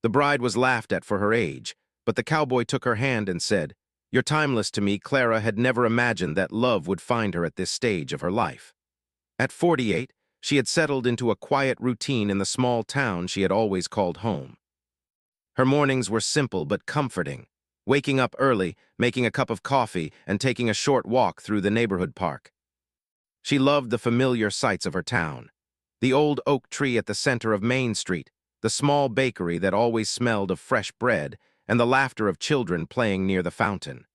The bride was laughed at for her age, but the cowboy took her hand and said, "You're timeless to me." Clara had never imagined that love would find her at this stage of her life. At 48, she had settled into a quiet routine in the small town she had always called home. Her mornings were simple but comforting, waking up early, making a cup of coffee, and taking a short walk through the neighborhood park. She loved the familiar sights of her town: the old oak tree at the center of Main Street, the small bakery that always smelled of fresh bread, and the laughter of children playing near the fountain.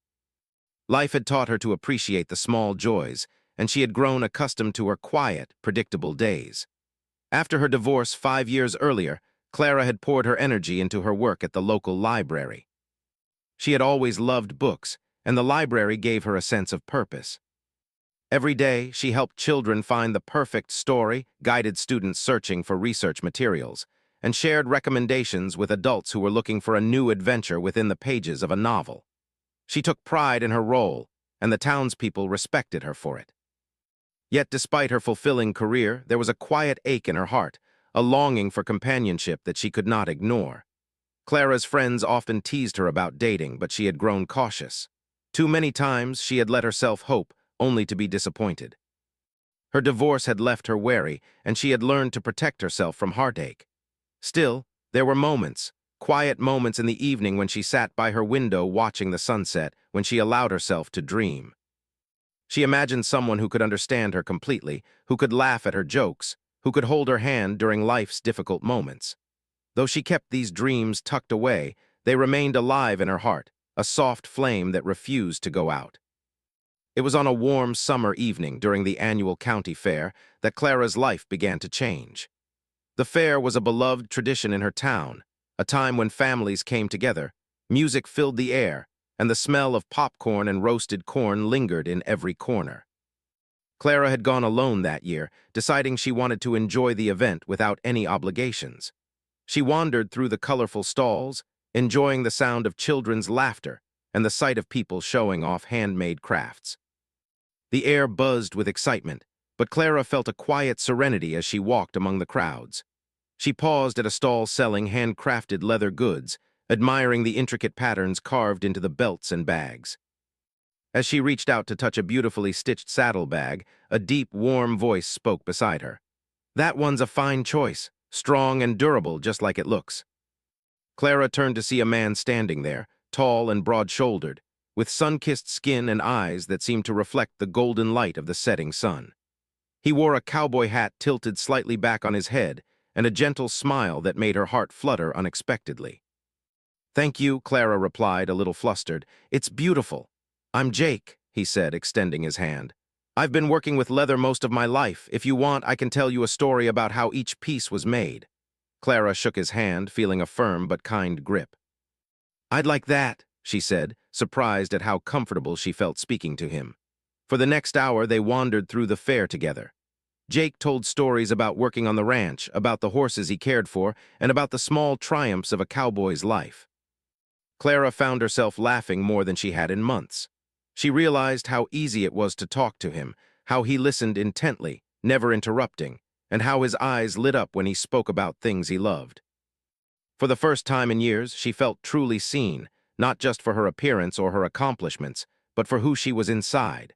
Life had taught her to appreciate the small joys, and she had grown accustomed to her quiet, predictable days. After her divorce 5 years earlier, Clara had poured her energy into her work at the local library. She had always loved books, and the library gave her a sense of purpose. Every day, she helped children find the perfect story, guided students searching for research materials, and shared recommendations with adults who were looking for a new adventure within the pages of a novel. She took pride in her role, and the townspeople respected her for it. Yet despite her fulfilling career, there was a quiet ache in her heart, a longing for companionship that she could not ignore. Clara's friends often teased her about dating, but she had grown cautious. Too many times she had let herself hope, only to be disappointed. Her divorce had left her wary, and she had learned to protect herself from heartache. Still, there were moments, quiet moments in the evening when she sat by her window watching the sunset, when she allowed herself to dream. She imagined someone who could understand her completely, who could laugh at her jokes, who could hold her hand during life's difficult moments. Though she kept these dreams tucked away, they remained alive in her heart, a soft flame that refused to go out. It was on a warm summer evening during the annual county fair that Clara's life began to change. The fair was a beloved tradition in her town, a time when families came together, music filled the air, and the smell of popcorn and roasted corn lingered in every corner. Clara had gone alone that year, deciding she wanted to enjoy the event without any obligations. She wandered through the colorful stalls, enjoying the sound of children's laughter and the sight of people showing off handmade crafts. The air buzzed with excitement, but Clara felt a quiet serenity as she walked among the crowds. She paused at a stall selling handcrafted leather goods, admiring the intricate patterns carved into the belts and bags. As she reached out to touch a beautifully stitched saddlebag, a deep, warm voice spoke beside her. "That one's a fine choice, strong and durable just like it looks." Clara turned to see a man standing there, tall and broad-shouldered, with sun-kissed skin and eyes that seemed to reflect the golden light of the setting sun. He wore a cowboy hat tilted slightly back on his head, and a gentle smile that made her heart flutter unexpectedly. "Thank you," Clara replied, a little flustered. "It's beautiful." "I'm Jake," he said, extending his hand. "I've been working with leather most of my life. If you want, I can tell you a story about how each piece was made." Clara shook his hand, feeling a firm but kind grip. "I'd like that," she said, surprised at how comfortable she felt speaking to him. For the next hour, they wandered through the fair together. Jake told stories about working on the ranch, about the horses he cared for, and about the small triumphs of a cowboy's life. Clara found herself laughing more than she had in months. She realized how easy it was to talk to him, how he listened intently, never interrupting, and how his eyes lit up when he spoke about things he loved. For the first time in years, she felt truly seen, not just for her appearance or her accomplishments, but for who she was inside.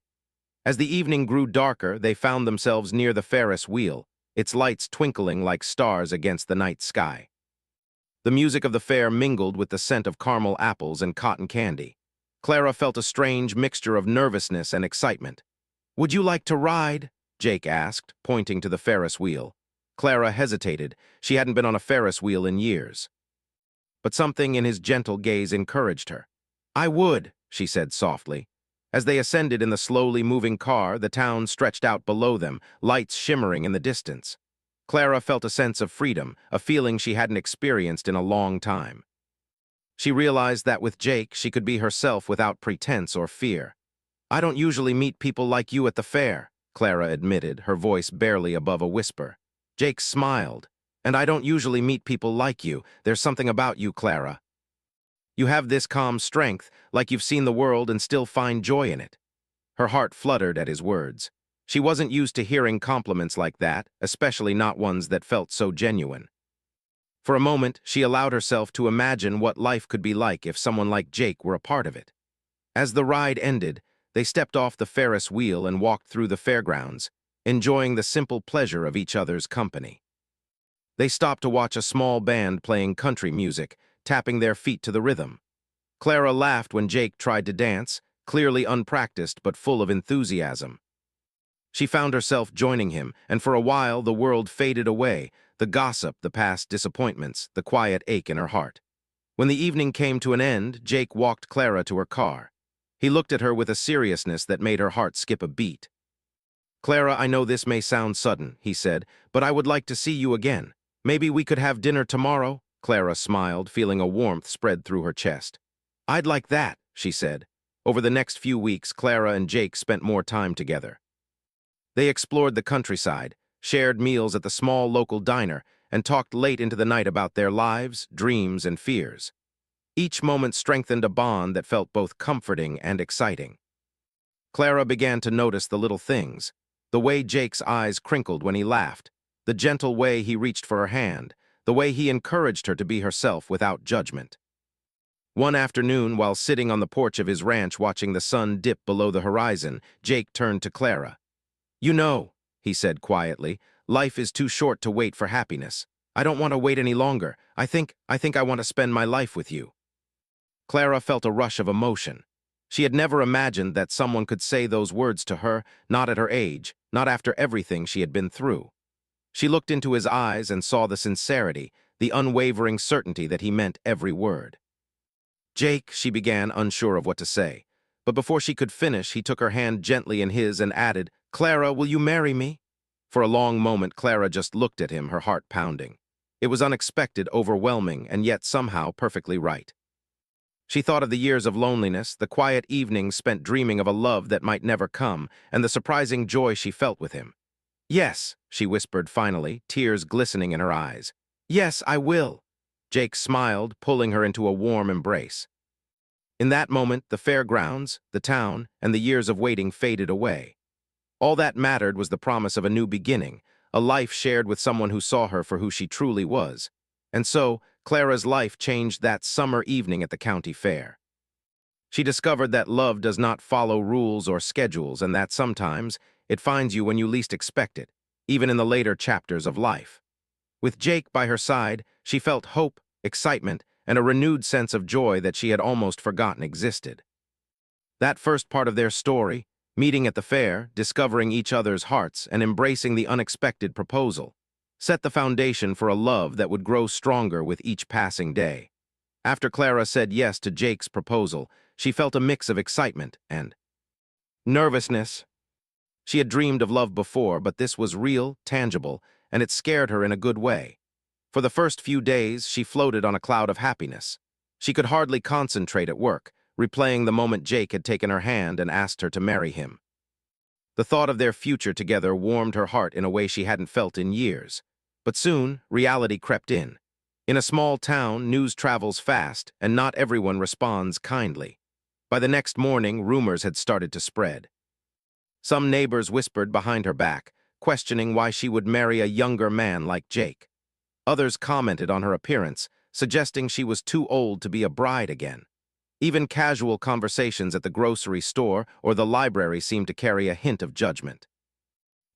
As the evening grew darker, they found themselves near the Ferris wheel, its lights twinkling like stars against the night sky. The music of the fair mingled with the scent of caramel apples and cotton candy. Clara felt a strange mixture of nervousness and excitement. "Would you like to ride?" Jake asked, pointing to the Ferris wheel. Clara hesitated. She hadn't been on a Ferris wheel in years. But something in his gentle gaze encouraged her. "I would," she said softly. As they ascended in the slowly moving car, the town stretched out below them, lights shimmering in the distance. Clara felt a sense of freedom, a feeling she hadn't experienced in a long time. She realized that with Jake, she could be herself without pretense or fear. "I don't usually meet people like you at the fair," Clara admitted, her voice barely above a whisper. Jake smiled. "And I don't usually meet people like you. There's something about you, Clara. You have this calm strength, like you've seen the world and still find joy in it." Her heart fluttered at his words. She wasn't used to hearing compliments like that, especially not ones that felt so genuine. For a moment, she allowed herself to imagine what life could be like if someone like Jake were a part of it. As the ride ended, they stepped off the Ferris wheel and walked through the fairgrounds, enjoying the simple pleasure of each other's company. They stopped to watch a small band playing country music, tapping their feet to the rhythm. Clara laughed when Jake tried to dance, clearly unpracticed but full of enthusiasm. She found herself joining him, and for a while the world faded away, the gossip, the past disappointments, the quiet ache in her heart. When the evening came to an end, Jake walked Clara to her car. He looked at her with a seriousness that made her heart skip a beat. "Clara, I know this may sound sudden," he said, "but I would like to see you again. Maybe we could have dinner tomorrow?" Clara smiled, feeling a warmth spread through her chest. "I'd like that," she said. Over the next few weeks, Clara and Jake spent more time together. They explored the countryside, shared meals at the small local diner, and talked late into the night about their lives, dreams, and fears. Each moment strengthened a bond that felt both comforting and exciting. Clara began to notice the little things, the way Jake's eyes crinkled when he laughed, the gentle way he reached for her hand, the way he encouraged her to be herself without judgment. One afternoon, while sitting on the porch of his ranch watching the sun dip below the horizon, Jake turned to Clara. "You know," he said quietly, "life is too short to wait for happiness. I don't want to wait any longer. I think I want to spend my life with you." Clara felt a rush of emotion. She had never imagined that someone could say those words to her, not at her age, not after everything she had been through. She looked into his eyes and saw the sincerity, the unwavering certainty that he meant every word. "Jake," she began, unsure of what to say. But before she could finish, he took her hand gently in his and added, "Clara, will you marry me?" For a long moment, Clara just looked at him, her heart pounding. It was unexpected, overwhelming, and yet somehow perfectly right. She thought of the years of loneliness, the quiet evenings spent dreaming of a love that might never come, and the surprising joy she felt with him. "Yes," she whispered finally, tears glistening in her eyes. "Yes, I will." Jake smiled, pulling her into a warm embrace. In that moment, the fairgrounds, the town, and the years of waiting faded away. All that mattered was the promise of a new beginning, a life shared with someone who saw her for who she truly was. And so, Clara's life changed that summer evening at the county fair. She discovered that love does not follow rules or schedules, and that sometimes it finds you when you least expect it, even in the later chapters of life. With Jake by her side, she felt hope, excitement, and a renewed sense of joy that she had almost forgotten existed. That first part of their story, meeting at the fair, discovering each other's hearts, and embracing the unexpected proposal, set the foundation for a love that would grow stronger with each passing day. After Clara said yes to Jake's proposal, she felt a mix of excitement and nervousness. She had dreamed of love before, but this was real, tangible, and it scared her in a good way. For the first few days, she floated on a cloud of happiness. She could hardly concentrate at work, replaying the moment Jake had taken her hand and asked her to marry him. The thought of their future together warmed her heart in a way she hadn't felt in years. But soon, reality crept in. In a small town, news travels fast, and not everyone responds kindly. By the next morning, rumors had started to spread. Some neighbors whispered behind her back, questioning why she would marry a younger man like Jake. Others commented on her appearance, suggesting she was too old to be a bride again. Even casual conversations at the grocery store or the library seemed to carry a hint of judgment.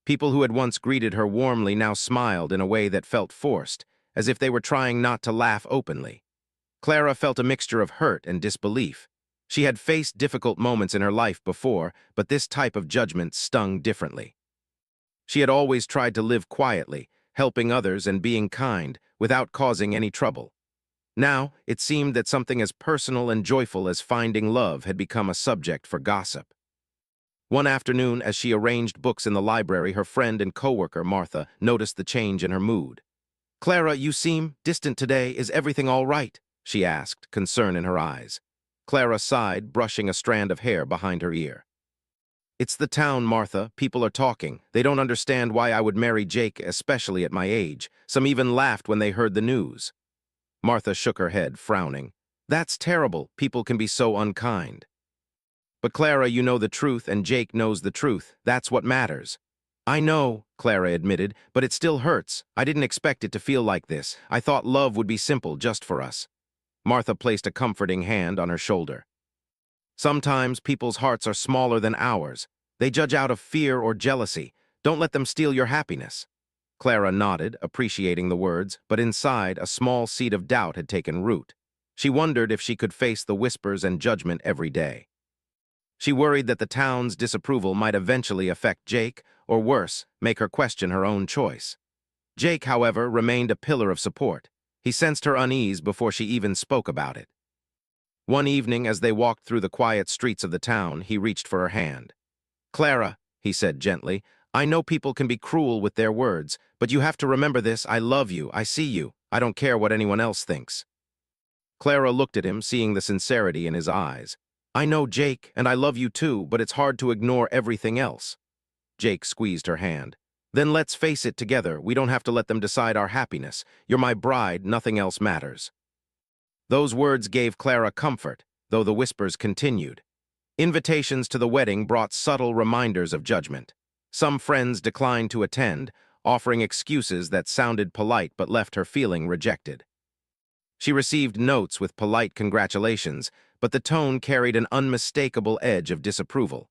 People who had once greeted her warmly now smiled in a way that felt forced, as if they were trying not to laugh openly. Clara felt a mixture of hurt and disbelief. She had faced difficult moments in her life before, but this type of judgment stung differently. She had always tried to live quietly, helping others and being kind, without causing any trouble. Now, it seemed that something as personal and joyful as finding love had become a subject for gossip. One afternoon, as she arranged books in the library, her friend and coworker, Martha, noticed the change in her mood. "Clara, you seem distant today. Is everything all right?" she asked, concern in her eyes. Clara sighed, brushing a strand of hair behind her ear. "It's the town, Martha. People are talking. They don't understand why I would marry Jake, especially at my age. Some even laughed when they heard the news." Martha shook her head, frowning. "That's terrible. People can be so unkind." "But Clara, you know the truth, and Jake knows the truth. That's what matters." I know, Clara admitted, but it still hurts. I didn't expect it to feel like this. I thought love would be simple just for us. Martha placed a comforting hand on her shoulder. Sometimes people's hearts are smaller than ours. They judge out of fear or jealousy. Don't let them steal your happiness. Clara nodded, appreciating the words, but inside, a small seed of doubt had taken root. She wondered if she could face the whispers and judgment every day. She worried that the town's disapproval might eventually affect Jake, or worse, make her question her own choice. Jake, however, remained a pillar of support. He sensed her unease before she even spoke about it. One evening, as they walked through the quiet streets of the town, he reached for her hand. "Clara," he said gently, "I know people can be cruel with their words, but you have to remember this. I love you. I see you. I don't care what anyone else thinks." Clara looked at him, seeing the sincerity in his eyes. "I know, Jake, and I love you too, but it's hard to ignore everything else." Jake squeezed her hand. "Then let's face it together. We don't have to let them decide our happiness. You're my bride. Nothing else matters." Those words gave Clara comfort, though the whispers continued. Invitations to the wedding brought subtle reminders of judgment. Some friends declined to attend, offering excuses that sounded polite but left her feeling rejected. She received notes with polite congratulations, but the tone carried an unmistakable edge of disapproval.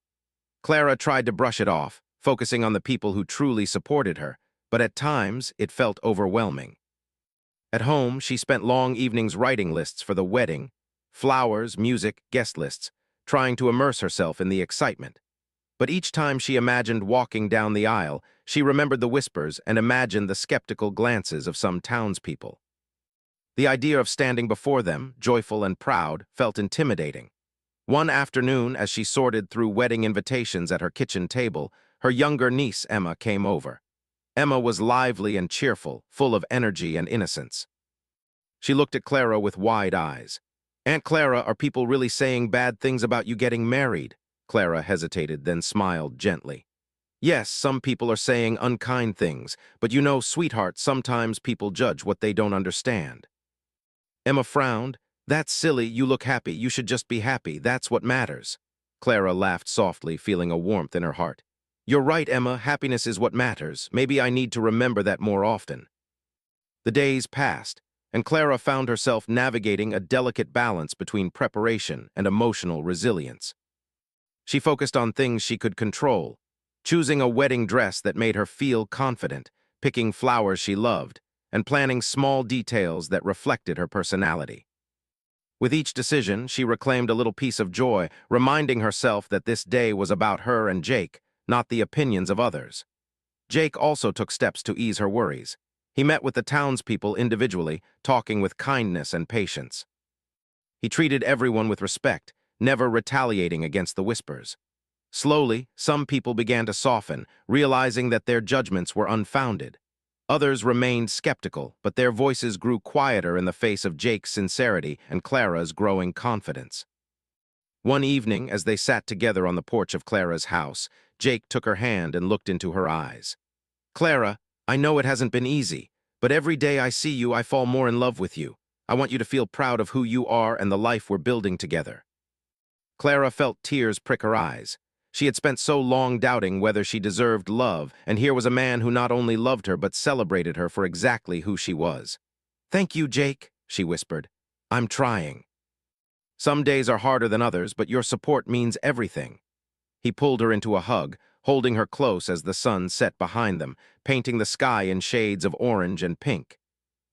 Clara tried to brush it off, focusing on the people who truly supported her, but at times it felt overwhelming. At home, she spent long evenings writing lists for the wedding, flowers, music, guest lists, trying to immerse herself in the excitement. But each time she imagined walking down the aisle, she remembered the whispers and imagined the skeptical glances of some townspeople. The idea of standing before them, joyful and proud, felt intimidating. One afternoon, as she sorted through wedding invitations at her kitchen table, her younger niece, Emma, came over. Emma was lively and cheerful, full of energy and innocence. She looked at Clara with wide eyes. "Aunt Clara, are people really saying bad things about you getting married?" Clara hesitated, then smiled gently. "Yes, some people are saying unkind things, but you know, sweetheart, sometimes people judge what they don't understand." Emma frowned. "That's silly. You look happy. You should just be happy. That's what matters." Clara laughed softly, feeling a warmth in her heart. "You're right, Emma. Happiness is what matters. Maybe I need to remember that more often." The days passed, and Clara found herself navigating a delicate balance between preparation and emotional resilience. She focused on things she could control, choosing a wedding dress that made her feel confident, picking flowers she loved, and planning small details that reflected her personality. With each decision, she reclaimed a little piece of joy, reminding herself that this day was about her and Jake, not the opinions of others. Jake also took steps to ease her worries. He met with the townspeople individually, talking with kindness and patience. He treated everyone with respect, never retaliating against the whispers. Slowly, some people began to soften, realizing that their judgments were unfounded. Others remained skeptical, but their voices grew quieter in the face of Jake's sincerity and Clara's growing confidence. One evening, as they sat together on the porch of Clara's house, Jake took her hand and looked into her eyes. "Clara, I know it hasn't been easy, but every day I see you, I fall more in love with you. I want you to feel proud of who you are and the life we're building together." Clara felt tears prick her eyes. She had spent so long doubting whether she deserved love, and here was a man who not only loved her but celebrated her for exactly who she was. "Thank you, Jake," she whispered. "I'm trying. Some days are harder than others, but your support means everything." He pulled her into a hug, holding her close as the sun set behind them, painting the sky in shades of orange and pink.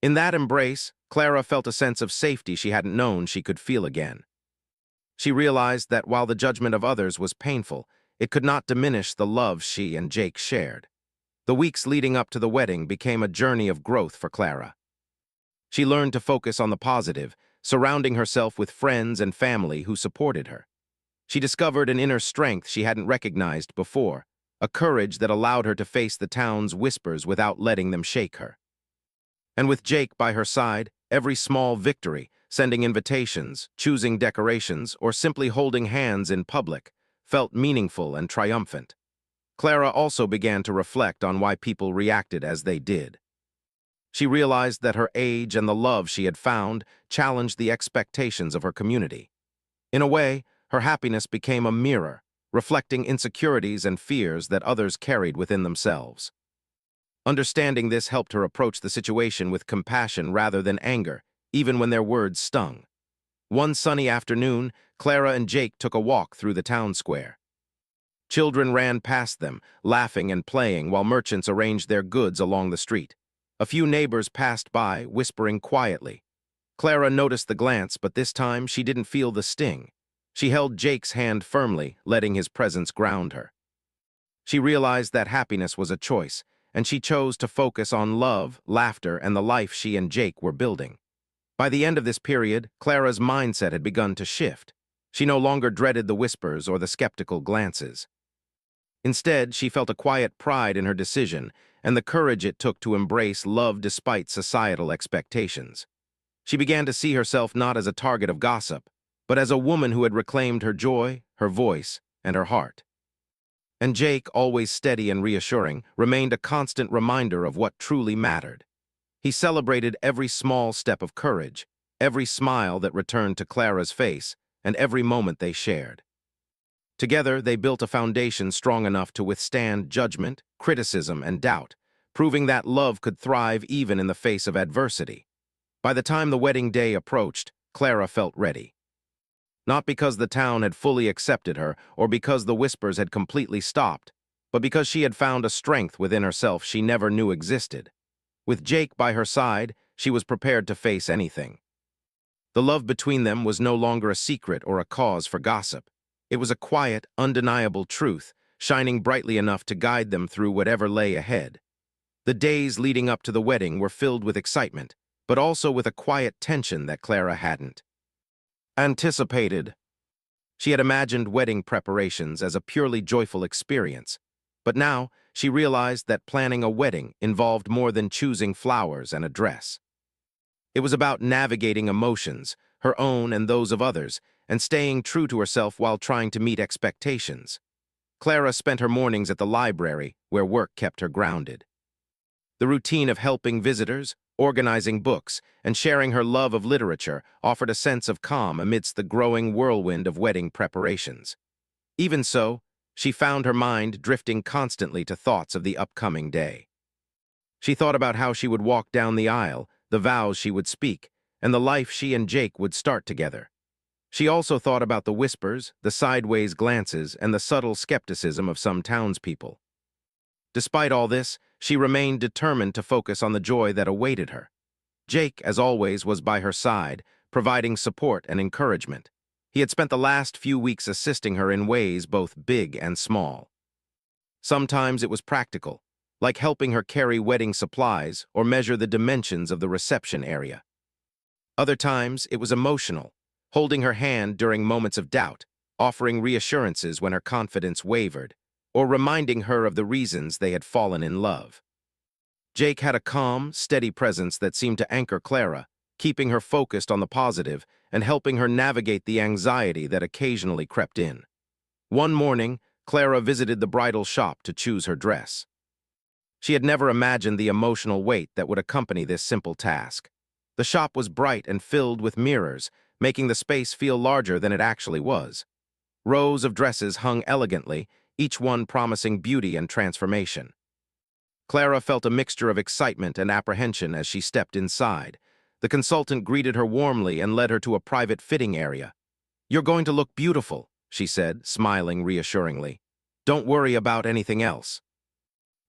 In that embrace, Clara felt a sense of safety she hadn't known she could feel again. She realized that while the judgment of others was painful, it could not diminish the love she and Jake shared. The weeks leading up to the wedding became a journey of growth for Clara. She learned to focus on the positive, surrounding herself with friends and family who supported her. She discovered an inner strength she hadn't recognized before, a courage that allowed her to face the town's whispers without letting them shake her. And with Jake by her side, every small victory, sending invitations, choosing decorations, or simply holding hands in public, felt meaningful and triumphant. Clara also began to reflect on why people reacted as they did. She realized that her age and the love she had found challenged the expectations of her community. In a way, her happiness became a mirror, reflecting insecurities and fears that others carried within themselves. Understanding this helped her approach the situation with compassion rather than anger, even when their words stung. One sunny afternoon, Clara and Jake took a walk through the town square. Children ran past them, laughing and playing while merchants arranged their goods along the street. A few neighbors passed by, whispering quietly. Clara noticed the glance, but this time she didn't feel the sting. She held Jake's hand firmly, letting his presence ground her. She realized that happiness was a choice, and she chose to focus on love, laughter, and the life she and Jake were building. By the end of this period, Clara's mindset had begun to shift. She no longer dreaded the whispers or the skeptical glances. Instead, she felt a quiet pride in her decision and the courage it took to embrace love despite societal expectations. She began to see herself not as a target of gossip, but as a woman who had reclaimed her joy, her voice, and her heart. And Jake, always steady and reassuring, remained a constant reminder of what truly mattered. He celebrated every small step of courage, every smile that returned to Clara's face, and every moment they shared. Together, they built a foundation strong enough to withstand judgment, criticism, and doubt, proving that love could thrive even in the face of adversity. By the time the wedding day approached, Clara felt ready. Not because the town had fully accepted her or because the whispers had completely stopped, but because she had found a strength within herself she never knew existed. With Jake by her side, she was prepared to face anything. The love between them was no longer a secret or a cause for gossip. It was a quiet, undeniable truth, shining brightly enough to guide them through whatever lay ahead. The days leading up to the wedding were filled with excitement, but also with a quiet tension that Clara hadn't anticipated. She had imagined wedding preparations as a purely joyful experience, but now she realized that planning a wedding involved more than choosing flowers and a dress. It was about navigating emotions, her own and those of others, and staying true to herself while trying to meet expectations. Clara spent her mornings at the library, where work kept her grounded. The routine of helping visitors, organizing books, and sharing her love of literature offered a sense of calm amidst the growing whirlwind of wedding preparations. Even so, she found her mind drifting constantly to thoughts of the upcoming day. She thought about how she would walk down the aisle, the vows she would speak, and the life she and Jake would start together. She also thought about the whispers, the sideways glances, and the subtle skepticism of some townspeople. Despite all this, she remained determined to focus on the joy that awaited her. Jake, as always, was by her side, providing support and encouragement. He had spent the last few weeks assisting her in ways both big and small. Sometimes it was practical, like helping her carry wedding supplies or measure the dimensions of the reception area. Other times, it was emotional, holding her hand during moments of doubt, offering reassurances when her confidence wavered, or reminding her of the reasons they had fallen in love. Jake had a calm, steady presence that seemed to anchor Clara, keeping her focused on the positive and helping her navigate the anxiety that occasionally crept in. One morning, Clara visited the bridal shop to choose her dress. She had never imagined the emotional weight that would accompany this simple task. The shop was bright and filled with mirrors, making the space feel larger than it actually was. Rows of dresses hung elegantly, each one promising beauty and transformation. Clara felt a mixture of excitement and apprehension as she stepped inside. The consultant greeted her warmly and led her to a private fitting area. "You're going to look beautiful," she said, smiling reassuringly. "Don't worry about anything else.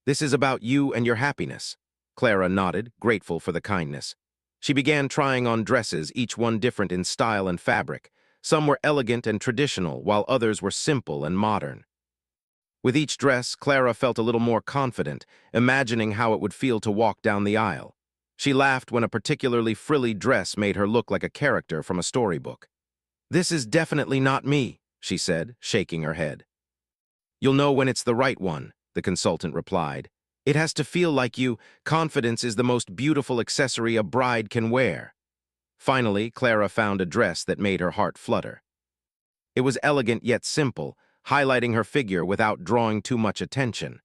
This is about you and your happiness." Clara nodded, grateful for the kindness. She began trying on dresses, each one different in style and fabric. Some were elegant and traditional, while others were simple and modern. With each dress, Clara felt a little more confident, imagining how it would feel to walk down the aisle. She laughed when a particularly frilly dress made her look like a character from a storybook. "This is definitely not me," she said, shaking her head. "You'll know when it's the right one," the consultant replied. "It has to feel like you. Confidence is the most beautiful accessory a bride can wear." Finally, Clara found a dress that made her heart flutter. It was elegant yet simple, highlighting her figure without drawing too much attention.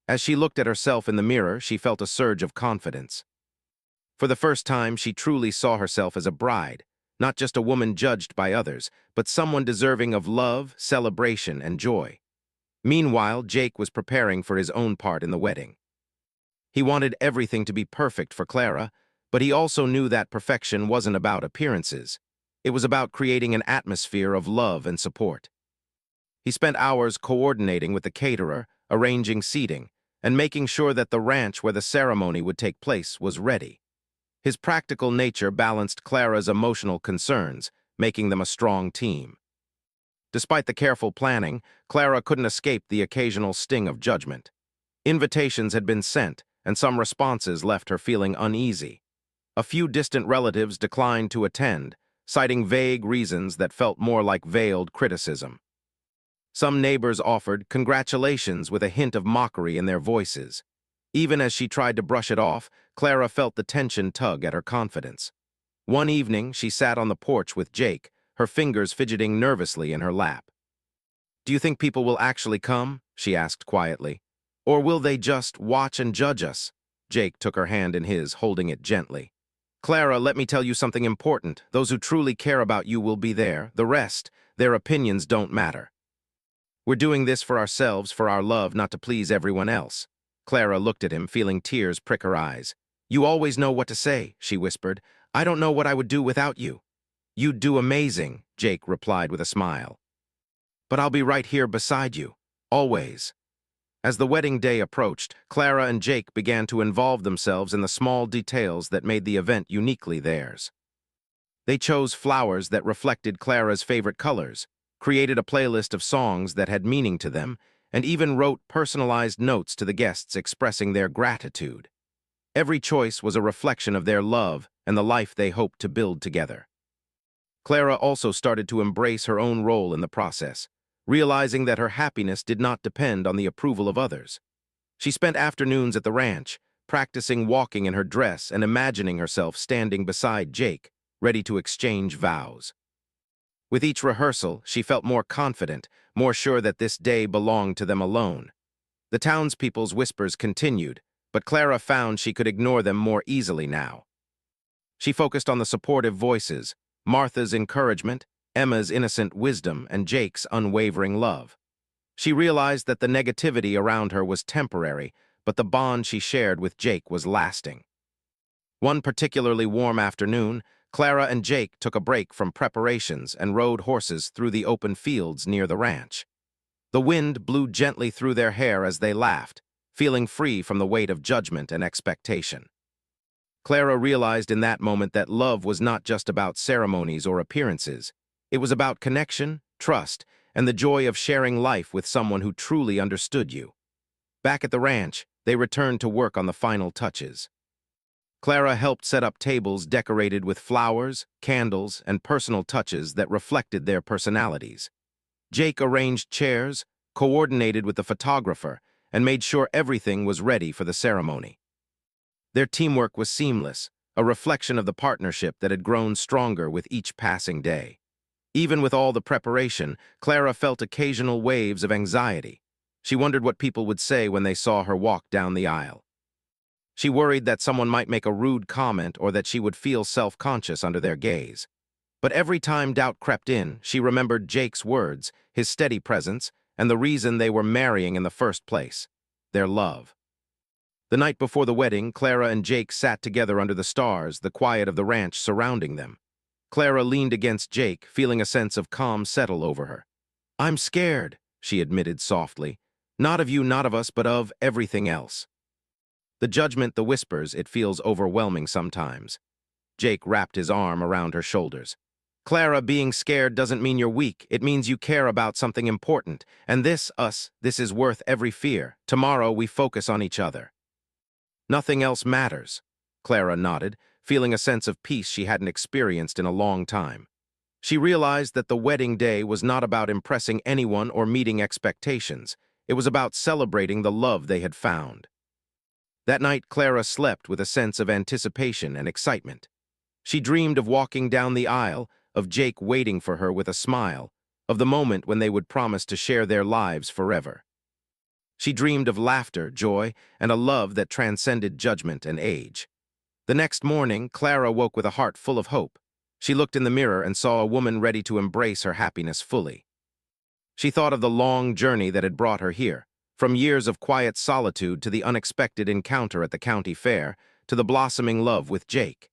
As she looked at herself in the mirror, she felt a surge of confidence. For the first time, she truly saw herself as a bride, not just a woman judged by others, but someone deserving of love, celebration, and joy. Meanwhile, Jake was preparing for his own part in the wedding. He wanted everything to be perfect for Clara, but he also knew that perfection wasn't about appearances. It was about creating an atmosphere of love and support. He spent hours coordinating with the caterer, arranging seating, and making sure that the ranch where the ceremony would take place was ready. His practical nature balanced Clara's emotional concerns, making them a strong team. Despite the careful planning, Clara couldn't escape the occasional sting of judgment. Invitations had been sent, and some responses left her feeling uneasy. A few distant relatives declined to attend, citing vague reasons that felt more like veiled criticism. Some neighbors offered congratulations with a hint of mockery in their voices. Even as she tried to brush it off, Clara felt the tension tug at her confidence. One evening, she sat on the porch with Jake, her fingers fidgeting nervously in her lap. "Do you think people will actually come?" she asked quietly. "Or will they just watch and judge us?" Jake took her hand in his, holding it gently. "Clara, let me tell you something important. Those who truly care about you will be there. The rest, their opinions don't matter. We're doing this for ourselves, for our love, not to please everyone else." Clara looked at him, feeling tears prick her eyes. "You always know what to say," she whispered. "I don't know what I would do without you." "You'd do amazing," Jake replied with a smile. "But I'll be right here beside you, always." As the wedding day approached, Clara and Jake began to involve themselves in the small details that made the event uniquely theirs. They chose flowers that reflected Clara's favorite colors, created a playlist of songs that had meaning to them, and even wrote personalized notes to the guests expressing their gratitude. Every choice was a reflection of their love and the life they hoped to build together. Clara also started to embrace her own role in the process, realizing that her happiness did not depend on the approval of others. She spent afternoons at the ranch, practicing walking in her dress and imagining herself standing beside Jake, ready to exchange vows. With each rehearsal, she felt more confident, more sure that this day belonged to them alone. The townspeople's whispers continued, but Clara found she could ignore them more easily now. She focused on the supportive voices, Martha's encouragement, Emma's innocent wisdom, and Jake's unwavering love. She realized that the negativity around her was temporary, but the bond she shared with Jake was lasting. One particularly warm afternoon, Clara and Jake took a break from preparations and rode horses through the open fields near the ranch. The wind blew gently through their hair as they laughed, feeling free from the weight of judgment and expectation. Clara realized in that moment that love was not just about ceremonies or appearances. It was about connection, trust, and the joy of sharing life with someone who truly understood you. Back at the ranch, they returned to work on the final touches. Clara helped set up tables decorated with flowers, candles, and personal touches that reflected their personalities. Jake arranged chairs, coordinated with the photographer, and made sure everything was ready for the ceremony. Their teamwork was seamless, a reflection of the partnership that had grown stronger with each passing day. Even with all the preparation, Clara felt occasional waves of anxiety. She wondered what people would say when they saw her walk down the aisle. She worried that someone might make a rude comment or that she would feel self-conscious under their gaze. But every time doubt crept in, she remembered Jake's words, his steady presence, and the reason they were marrying in the first place: their love. The night before the wedding, Clara and Jake sat together under the stars, the quiet of the ranch surrounding them. Clara leaned against Jake, feeling a sense of calm settle over her. "I'm scared," she admitted softly. "Not of you, not of us, but of everything else." The judgment, the whispers, it feels overwhelming sometimes. Jake wrapped his arm around her shoulders. "Clara, being scared doesn't mean you're weak. It means you care about something important. And this is worth every fear. Tomorrow we focus on each other." "Nothing else matters," Clara nodded, feeling a sense of peace she hadn't experienced in a long time. She realized that the wedding day was not about impressing anyone or meeting expectations. It was about celebrating the love they had found. That night, Clara slept with a sense of anticipation and excitement. She dreamed of walking down the aisle, of Jake waiting for her with a smile, of the moment when they would promise to share their lives forever. She dreamed of laughter, joy, and a love that transcended judgment and age. The next morning, Clara woke with a heart full of hope. She looked in the mirror and saw a woman ready to embrace her happiness fully. She thought of the long journey that had brought her here, from years of quiet solitude to the unexpected encounter at the county fair, to the blossoming love with Jake.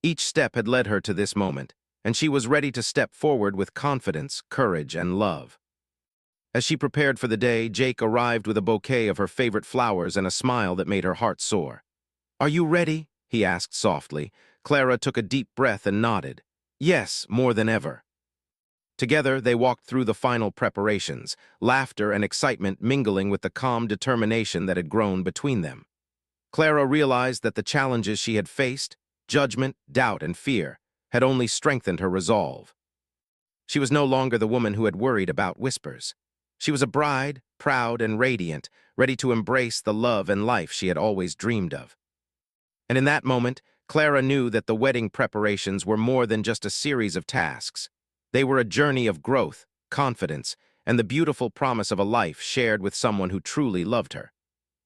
Each step had led her to this moment, and she was ready to step forward with confidence, courage, and love. As she prepared for the day, Jake arrived with a bouquet of her favorite flowers and a smile that made her heart soar. "Are you ready?" he asked softly. Clara took a deep breath and nodded. "Yes, more than ever." Together, they walked through the final preparations, laughter and excitement mingling with the calm determination that had grown between them. Clara realized that the challenges she had faced, judgment, doubt, and fear, had only strengthened her resolve. She was no longer the woman who had worried about whispers. She was a bride, proud and radiant, ready to embrace the love and life she had always dreamed of. And in that moment, Clara knew that the wedding preparations were more than just a series of tasks. They were a journey of growth, confidence, and the beautiful promise of a life shared with someone who truly loved her.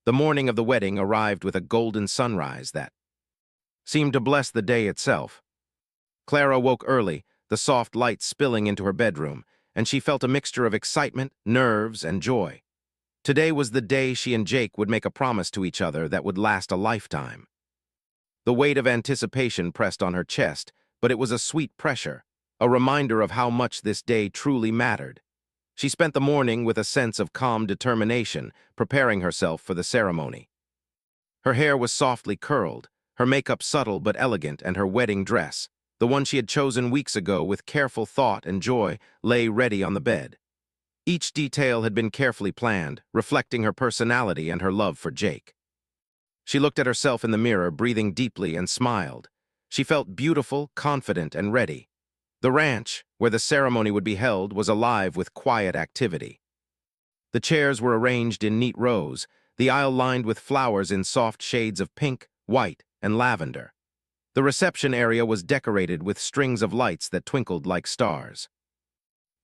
The morning of the wedding arrived with a golden sunrise that seemed to bless the day itself. Clara woke early, the soft light spilling into her bedroom, and she felt a mixture of excitement, nerves, and joy. Today was the day she and Jake would make a promise to each other that would last a lifetime. The weight of anticipation pressed on her chest, but it was a sweet pressure, a reminder of how much this day truly mattered. She spent the morning with a sense of calm determination, preparing herself for the ceremony. Her hair was softly curled, her makeup subtle but elegant, and her wedding dress, the one she had chosen weeks ago with careful thought and joy, lay ready on the bed. Each detail had been carefully planned, reflecting her personality and her love for Jake. She looked at herself in the mirror, breathing deeply, and smiled. She felt beautiful, confident, and ready. The ranch, where the ceremony would be held, was alive with quiet activity. The chairs were arranged in neat rows, the aisle lined with flowers in soft shades of pink, white, and lavender. The reception area was decorated with strings of lights that twinkled like stars.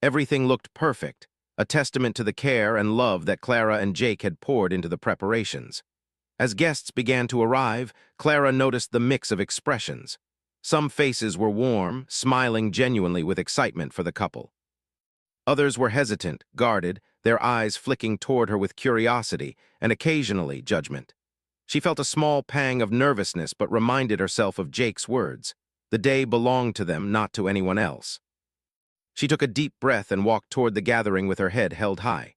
Everything looked perfect, a testament to the care and love that Clara and Jake had poured into the preparations. As guests began to arrive, Clara noticed the mix of expressions. Some faces were warm, smiling genuinely with excitement for the couple. Others were hesitant, guarded, their eyes flicking toward her with curiosity and occasionally judgment. She felt a small pang of nervousness but reminded herself of Jake's words. The day belonged to them, not to anyone else. She took a deep breath and walked toward the gathering with her head held high.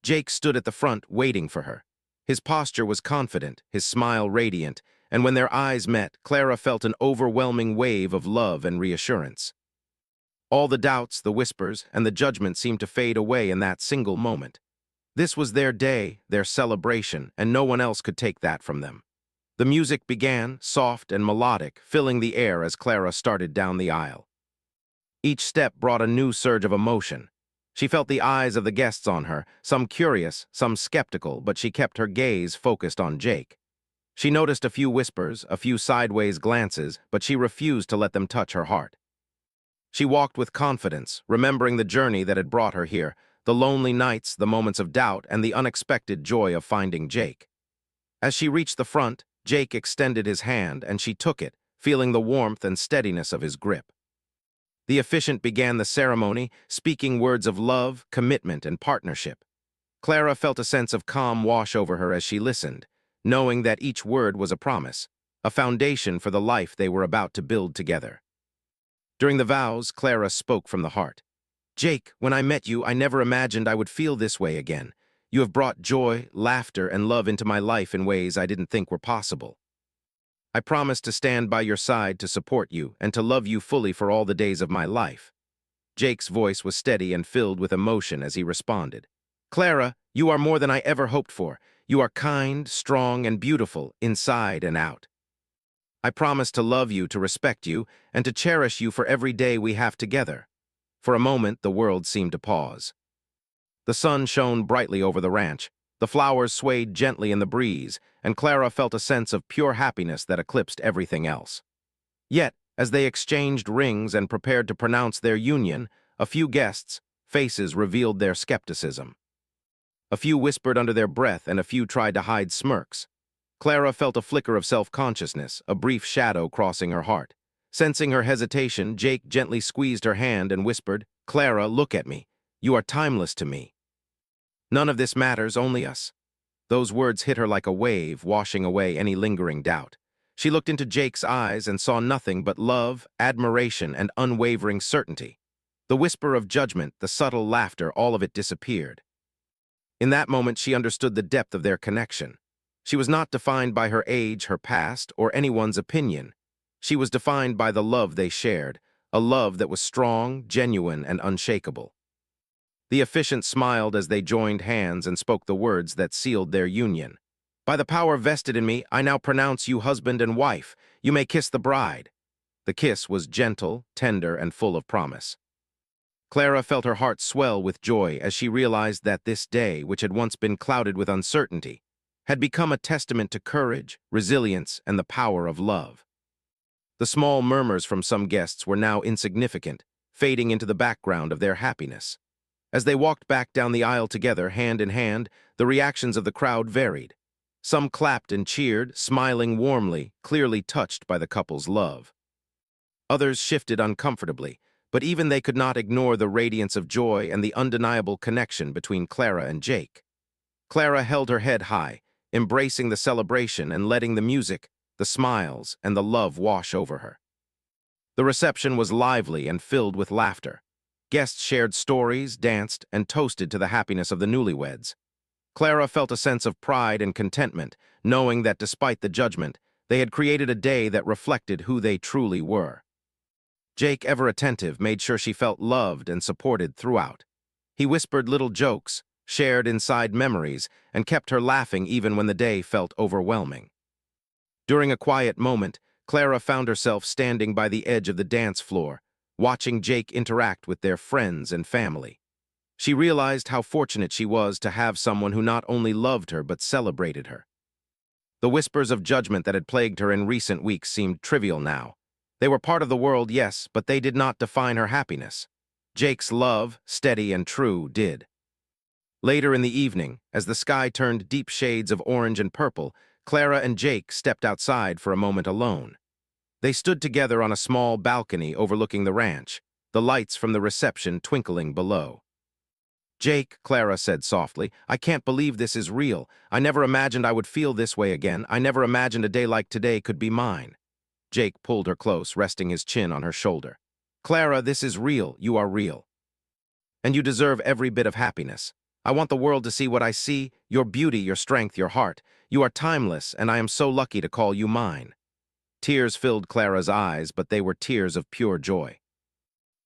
Jake stood at the front, waiting for her. His posture was confident, his smile radiant, and when their eyes met, Clara felt an overwhelming wave of love and reassurance. All the doubts, the whispers, and the judgment seemed to fade away in that single moment. This was their day, their celebration, and no one else could take that from them. The music began, soft and melodic, filling the air as Clara started down the aisle. Each step brought a new surge of emotion. She felt the eyes of the guests on her, some curious, some skeptical, but she kept her gaze focused on Jake. She noticed a few whispers, a few sideways glances, but she refused to let them touch her heart. She walked with confidence, remembering the journey that had brought her here, the lonely nights, the moments of doubt, and the unexpected joy of finding Jake. As she reached the front, Jake extended his hand, and she took it, feeling the warmth and steadiness of his grip. The officiant began the ceremony, speaking words of love, commitment, and partnership. Clara felt a sense of calm wash over her as she listened, knowing that each word was a promise, a foundation for the life they were about to build together. During the vows, Clara spoke from the heart. "Jake, when I met you, I never imagined I would feel this way again. You have brought joy, laughter, and love into my life in ways I didn't think were possible. I promise to stand by your side to support you and to love you fully for all the days of my life." Jake's voice was steady and filled with emotion as he responded. "Clara, you are more than I ever hoped for. You are kind, strong, and beautiful, inside and out. I promise to love you, to respect you, and to cherish you for every day we have together." For a moment, the world seemed to pause. The sun shone brightly over the ranch, the flowers swayed gently in the breeze, and Clara felt a sense of pure happiness that eclipsed everything else. Yet, as they exchanged rings and prepared to pronounce their union, a few guests' faces revealed their skepticism. A few whispered under their breath, and a few tried to hide smirks. Clara felt a flicker of self-consciousness, a brief shadow crossing her heart. Sensing her hesitation, Jake gently squeezed her hand and whispered, "Clara, look at me. You are timeless to me. None of this matters, only us. Those words hit her like a wave, washing away any lingering doubt. She looked into Jake's eyes and saw nothing but love, admiration, and unwavering certainty. The whisper of judgment, the subtle laughter, all of it disappeared. In that moment, she understood the depth of their connection. She was not defined by her age, her past, or anyone's opinion. She was defined by the love they shared, a love that was strong, genuine, and unshakable. The officiant smiled as they joined hands and spoke the words that sealed their union. By the power vested in me, I now pronounce you husband and wife. You may kiss the bride. The kiss was gentle, tender, and full of promise. Clara felt her heart swell with joy as she realized that this day, which had once been clouded with uncertainty, had become a testament to courage, resilience, and the power of love. The small murmurs from some guests were now insignificant, fading into the background of their happiness. As they walked back down the aisle together, hand in hand, the reactions of the crowd varied. Some clapped and cheered, smiling warmly, clearly touched by the couple's love. Others shifted uncomfortably, but even they could not ignore the radiance of joy and the undeniable connection between Clara and Jake. Clara held her head high, embracing the celebration and letting the music, the smiles, and the love wash over her. The reception was lively and filled with laughter. Guests shared stories, danced, and toasted to the happiness of the newlyweds. Clara felt a sense of pride and contentment, knowing that despite the judgment, they had created a day that reflected who they truly were. Jake, ever attentive, made sure she felt loved and supported throughout. He whispered little jokes, shared inside memories, and kept her laughing even when the day felt overwhelming. During a quiet moment, Clara found herself standing by the edge of the dance floor, watching Jake interact with their friends and family. She realized how fortunate she was to have someone who not only loved her but celebrated her. The whispers of judgment that had plagued her in recent weeks seemed trivial now. They were part of the world, yes, but they did not define her happiness. Jake's love, steady and true, did. Later in the evening, as the sky turned deep shades of orange and purple, Clara and Jake stepped outside for a moment alone. They stood together on a small balcony overlooking the ranch, the lights from the reception twinkling below. Jake, Clara said softly, I can't believe this is real. I never imagined I would feel this way again. I never imagined a day like today could be mine. Jake pulled her close, resting his chin on her shoulder. Clara, this is real. You are real. And you deserve every bit of happiness. I want the world to see what I see, your beauty, your strength, your heart. You are timeless, and I am so lucky to call you mine. Tears filled Clara's eyes, but they were tears of pure joy.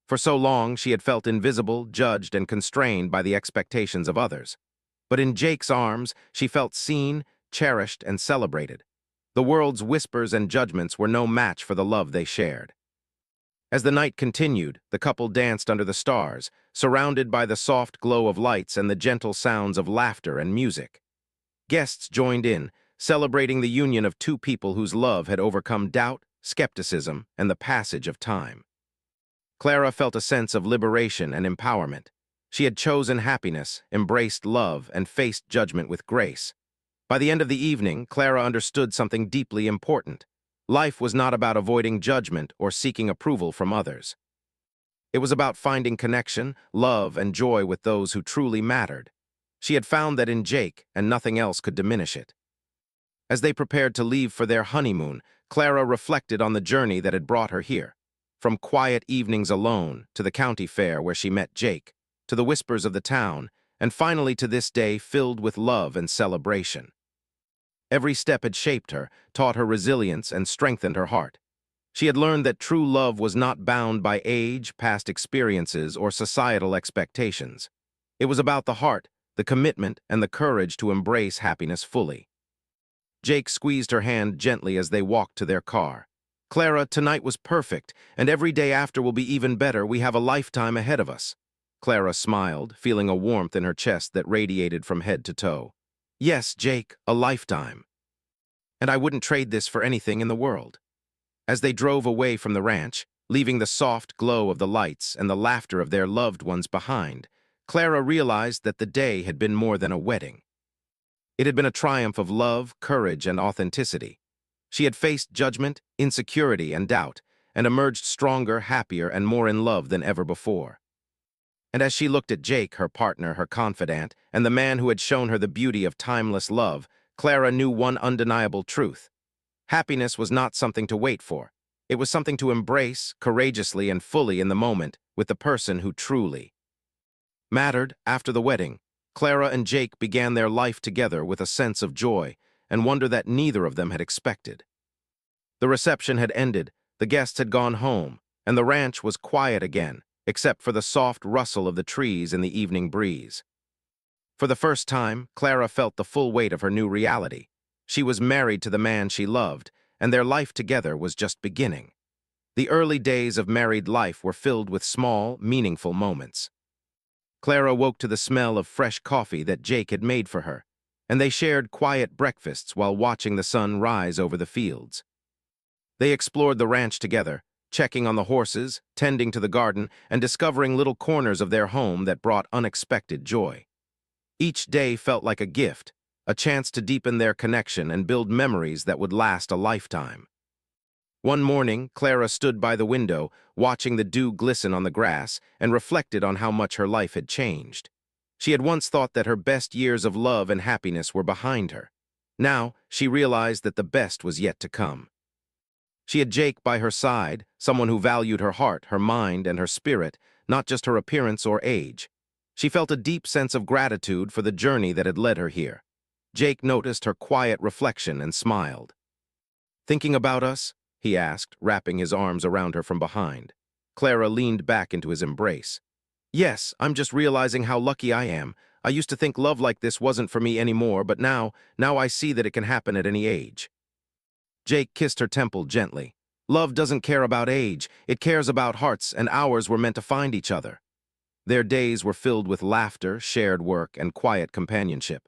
For so long, she had felt invisible, judged, and constrained by the expectations of others. But in Jake's arms, she felt seen, cherished, and celebrated. The world's whispers and judgments were no match for the love they shared. As the night continued, the couple danced under the stars, surrounded by the soft glow of lights and the gentle sounds of laughter and music. Guests joined in, celebrating the union of two people whose love had overcome doubt, skepticism, and the passage of time. Clara felt a sense of liberation and empowerment. She had chosen happiness, embraced love, and faced judgment with grace. By the end of the evening, Clara understood something deeply important. Life was not about avoiding judgment or seeking approval from others. It was about finding connection, love, and joy with those who truly mattered. She had found that in Jake, and nothing else could diminish it. As they prepared to leave for their honeymoon, Clara reflected on the journey that had brought her here. From quiet evenings alone, to the county fair where she met Jake, to the whispers of the town, and finally to this day filled with love and celebration. Every step had shaped her, taught her resilience, and strengthened her heart. She had learned that true love was not bound by age, past experiences, or societal expectations. It was about the heart, the commitment, and the courage to embrace happiness fully. Jake squeezed her hand gently as they walked to their car. Clara, tonight was perfect, and every day after will be even better. We have a lifetime ahead of us. Clara smiled, feeling a warmth in her chest that radiated from head to toe. Yes, Jake, a lifetime. And I wouldn't trade this for anything in the world. As they drove away from the ranch, leaving the soft glow of the lights and the laughter of their loved ones behind, Clara realized that the day had been more than a wedding. It had been a triumph of love, courage, and authenticity. She had faced judgment, insecurity, and doubt, and emerged stronger, happier, and more in love than ever before. And as she looked at Jake, her partner, her confidant, and the man who had shown her the beauty of timeless love, Clara knew one undeniable truth. Happiness was not something to wait for. It was something to embrace, courageously and fully in the moment, with the person who truly mattered. After the wedding, Clara and Jake began their life together with a sense of joy and wonder that neither of them had expected. The reception had ended, the guests had gone home, and the ranch was quiet again, except for the soft rustle of the trees in the evening breeze. For the first time, Clara felt the full weight of her new reality. She was married to the man she loved, and their life together was just beginning. The early days of married life were filled with small, meaningful moments. Clara woke to the smell of fresh coffee that Jake had made for her, and they shared quiet breakfasts while watching the sun rise over the fields. They explored the ranch together, checking on the horses, tending to the garden, and discovering little corners of their home that brought unexpected joy. Each day felt like a gift, a chance to deepen their connection and build memories that would last a lifetime. One morning, Clara stood by the window, watching the dew glisten on the grass, and reflected on how much her life had changed. She had once thought that her best years of love and happiness were behind her. Now, she realized that the best was yet to come. She had Jake by her side, someone who valued her heart, her mind, and her spirit, not just her appearance or age. She felt a deep sense of gratitude for the journey that had led her here. Jake noticed her quiet reflection and smiled. "Thinking about us?" he asked, wrapping his arms around her from behind. Clara leaned back into his embrace. "Yes, I'm just realizing how lucky I am. I used to think love like this wasn't for me anymore, but now I see that it can happen at any age." Jake kissed her temple gently. "Love doesn't care about age, it cares about hearts, and ours were meant to find each other." Their days were filled with laughter, shared work, and quiet companionship.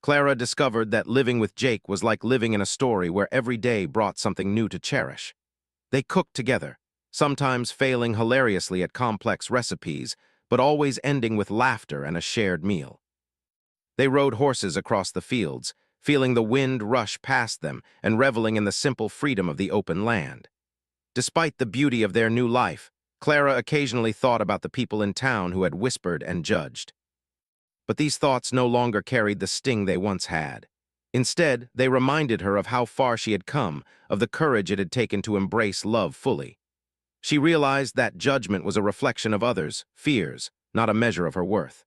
Clara discovered that living with Jake was like living in a story where every day brought something new to cherish. They cooked together, sometimes failing hilariously at complex recipes, but always ending with laughter and a shared meal. They rode horses across the fields, feeling the wind rush past them and reveling in the simple freedom of the open land. Despite the beauty of their new life, Clara occasionally thought about the people in town who had whispered and judged. But these thoughts no longer carried the sting they once had. Instead, they reminded her of how far she had come, of the courage it had taken to embrace love fully. She realized that judgment was a reflection of others' fears, not a measure of her worth.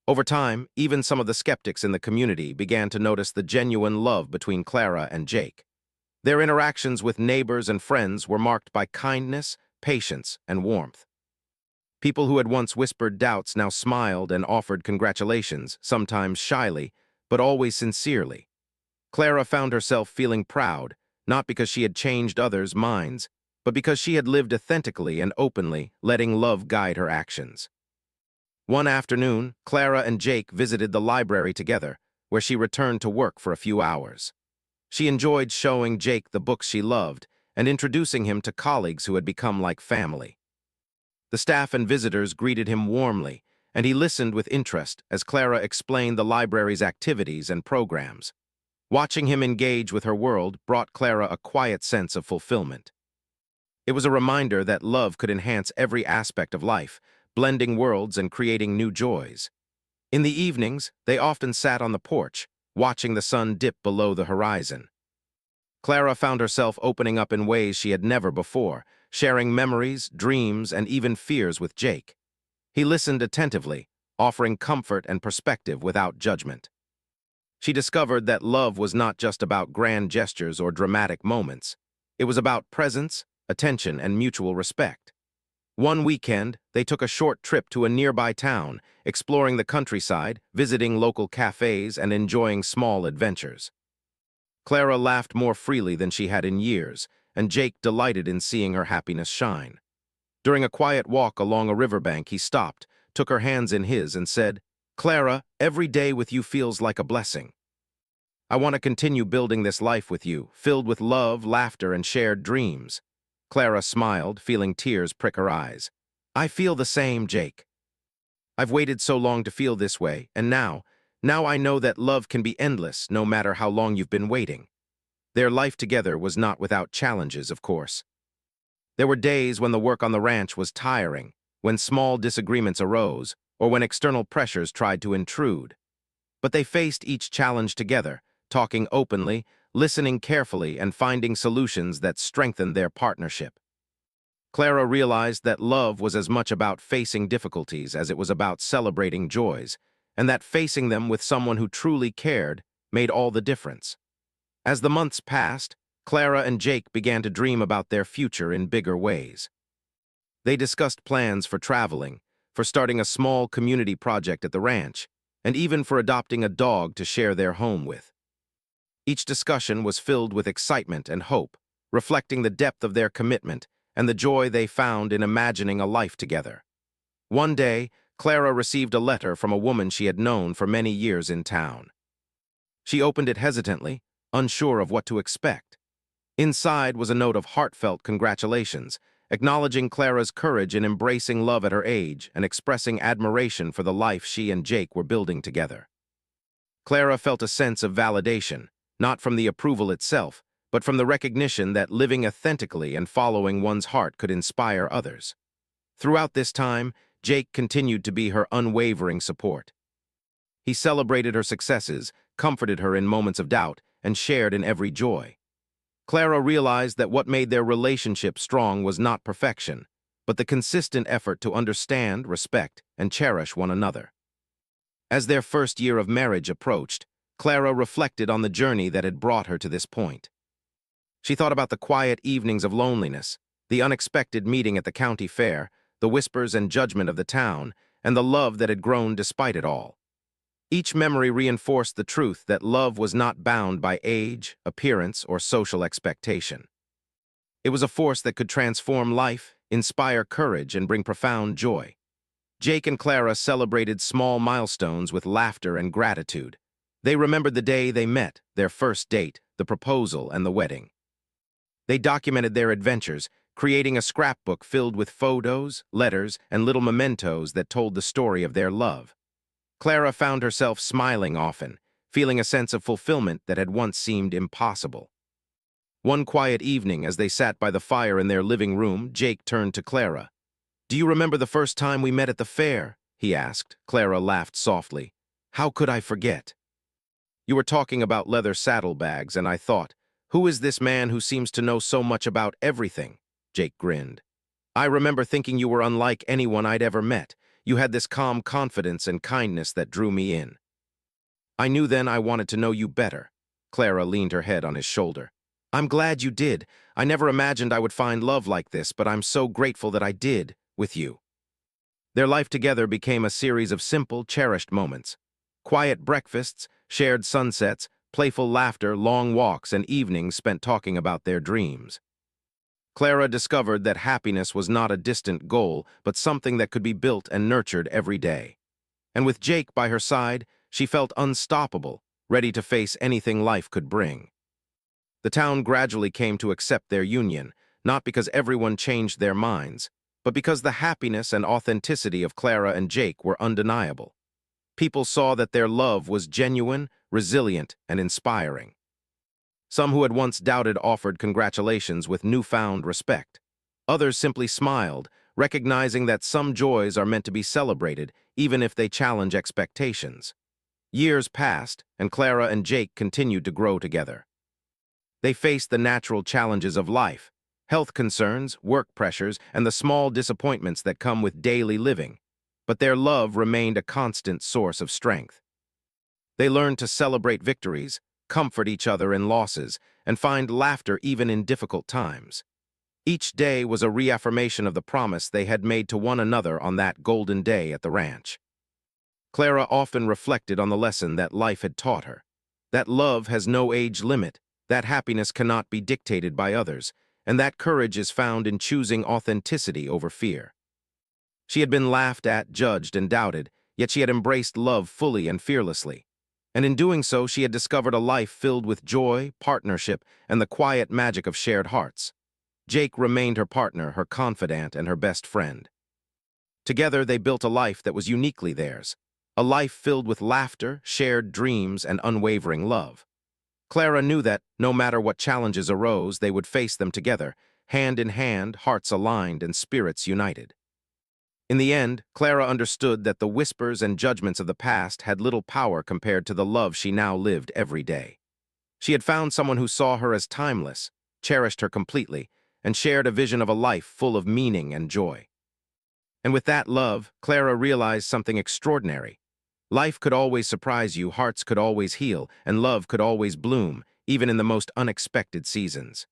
Over time, even some of the skeptics in the community began to notice the genuine love between Clara and Jake. Their interactions with neighbors and friends were marked by kindness, patience, and warmth. People who had once whispered doubts now smiled and offered congratulations, sometimes shyly, but always sincerely. Clara found herself feeling proud, not because she had changed others' minds, but because she had lived authentically and openly, letting love guide her actions. One afternoon, Clara and Jake visited the library together, where she returned to work for a few hours. She enjoyed showing Jake the books she loved and introducing him to colleagues who had become like family. The staff and visitors greeted him warmly, and he listened with interest as Clara explained the library's activities and programs. Watching him engage with her world brought Clara a quiet sense of fulfillment. It was a reminder that love could enhance every aspect of life, blending worlds and creating new joys. In the evenings, they often sat on the porch, watching the sun dip below the horizon. Clara found herself opening up in ways she had never before, sharing memories, dreams, and even fears with Jake. He listened attentively, offering comfort and perspective without judgment. She discovered that love was not just about grand gestures or dramatic moments. It was about presence, attention, and mutual respect. One weekend, they took a short trip to a nearby town, exploring the countryside, visiting local cafes, and enjoying small adventures. Clara laughed more freely than she had in years, and Jake delighted in seeing her happiness shine. During a quiet walk along a riverbank, he stopped, took her hands in his, and said, "Clara, every day with you feels like a blessing. I want to continue building this life with you, filled with love, laughter, and shared dreams." Clara smiled, feeling tears prick her eyes. "I feel the same, Jake. I've waited so long to feel this way, and now I know that love can be endless no matter how long you've been waiting." Their life together was not without challenges, of course. There were days when the work on the ranch was tiring, when small disagreements arose, or when external pressures tried to intrude. But they faced each challenge together, talking openly, listening carefully, and finding solutions that strengthened their partnership. Clara realized that love was as much about facing difficulties as it was about celebrating joys, and that facing them with someone who truly cared made all the difference. As the months passed, Clara and Jake began to dream about their future in bigger ways. They discussed plans for traveling, for starting a small community project at the ranch, and even for adopting a dog to share their home with. Each discussion was filled with excitement and hope, reflecting the depth of their commitment and the joy they found in imagining a life together. One day, Clara received a letter from a woman she had known for many years in town. She opened it hesitantly, unsure of what to expect. Inside was a note of heartfelt congratulations, acknowledging Clara's courage in embracing love at her age and expressing admiration for the life she and Jake were building together. Clara felt a sense of validation, not from the approval itself, but from the recognition that living authentically and following one's heart could inspire others. Throughout this time, Jake continued to be her unwavering support. He celebrated her successes, comforted her in moments of doubt, and shared in every joy. Clara realized that what made their relationship strong was not perfection, but the consistent effort to understand, respect, and cherish one another. As their first year of marriage approached, Clara reflected on the journey that had brought her to this point. She thought about the quiet evenings of loneliness, the unexpected meeting at the county fair, the whispers and judgment of the town, and the love that had grown despite it all. Each memory reinforced the truth that love was not bound by age, appearance, or social expectation. It was a force that could transform life, inspire courage, and bring profound joy. Jake and Clara celebrated small milestones with laughter and gratitude. They remembered the day they met, their first date, the proposal, and the wedding. They documented their adventures, creating a scrapbook filled with photos, letters, and little mementos that told the story of their love. Clara found herself smiling often, feeling a sense of fulfillment that had once seemed impossible. One quiet evening, as they sat by the fire in their living room, Jake turned to Clara. "Do you remember the first time we met at the fair?" he asked. Clara laughed softly. "How could I forget? You were talking about leather saddlebags, and I thought, who is this man who seems to know so much about everything?" Jake grinned. "I remember thinking you were unlike anyone I'd ever met. You had this calm confidence and kindness that drew me in. I knew then I wanted to know you better." Clara leaned her head on his shoulder. "I'm glad you did. I never imagined I would find love like this, but I'm so grateful that I did, with you." Their life together became a series of simple, cherished moments. Quiet breakfasts, shared sunsets, playful laughter, long walks, and evenings spent talking about their dreams. Clara discovered that happiness was not a distant goal, but something that could be built and nurtured every day. And with Jake by her side, she felt unstoppable, ready to face anything life could bring. The town gradually came to accept their union, not because everyone changed their minds, but because the happiness and authenticity of Clara and Jake were undeniable. People saw that their love was genuine, resilient, and inspiring. Some who had once doubted offered congratulations with newfound respect. Others simply smiled, recognizing that some joys are meant to be celebrated, even if they challenge expectations. Years passed, and Clara and Jake continued to grow together. They faced the natural challenges of life, health concerns, work pressures, and the small disappointments that come with daily living. But their love remained a constant source of strength. They learned to celebrate victories, comfort each other in losses, and find laughter even in difficult times. Each day was a reaffirmation of the promise they had made to one another on that golden day at the ranch. Clara often reflected on the lesson that life had taught her, that love has no age limit, that happiness cannot be dictated by others, and that courage is found in choosing authenticity over fear. She had been laughed at, judged, and doubted, yet she had embraced love fully and fearlessly. And in doing so, she had discovered a life filled with joy, partnership, and the quiet magic of shared hearts. Jake remained her partner, her confidant, and her best friend. Together, they built a life that was uniquely theirs, a life filled with laughter, shared dreams, and unwavering love. Clara knew that, no matter what challenges arose, they would face them together, hand in hand, hearts aligned, and spirits united. In the end, Clara understood that the whispers and judgments of the past had little power compared to the love she now lived every day. She had found someone who saw her as timeless, cherished her completely, and shared a vision of a life full of meaning and joy. And with that love, Clara realized something extraordinary. Life could always surprise you, hearts could always heal, and love could always bloom, even in the most unexpected seasons.